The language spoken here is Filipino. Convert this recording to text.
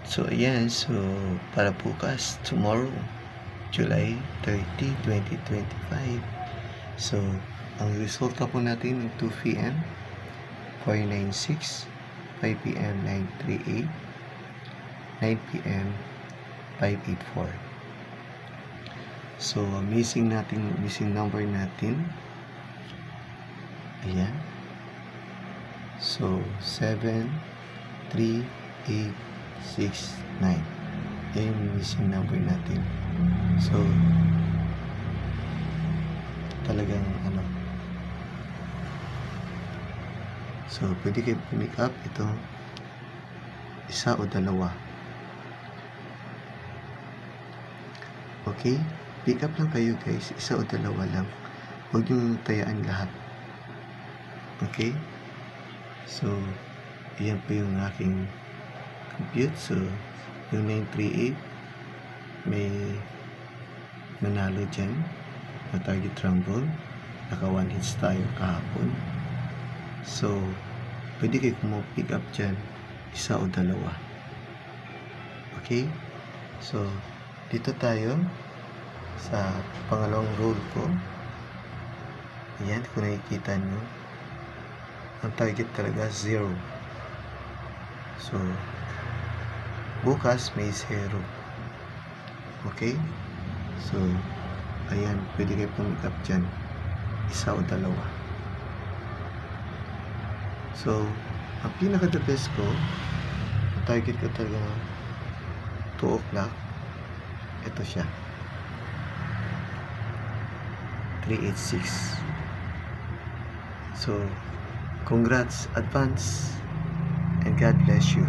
So, ayan. So, para bukas, tomorrow, July 30, 2025. So, ang resulta po natin ng 2 p.m. 496, 5 p.m. 938, 9 p.m. 584. So, missing number natin. Ayan. So, 7, 3, 8, 6, 9. Yan yung missing number natin. So, talagang so, pwede kayo pick up itong isa o dalawa. Okay? Pick up lang kayo guys. Isa o dalawa lang. Huwag nyo tayaan lahat. Okay? So, yan po yung aking compute. So, yung 938 may manalo dyan na target rumble. Naka 1 hits tayo kahapon. So, pwede kayo pick up dyan isa o dalawa. Okay? So, dito tayo sa pangalawang roll ko. Ayan, kung nakikita nyo, ang target talaga 0. So, bukas may 0. Okay? So, ayan, pwede kayo pick up dyan isa o dalawa. So, ang pinaka-the best ko, ang target ko talaga 2 o'clock. Ito siya. 386. So, congrats, advance, and God bless you.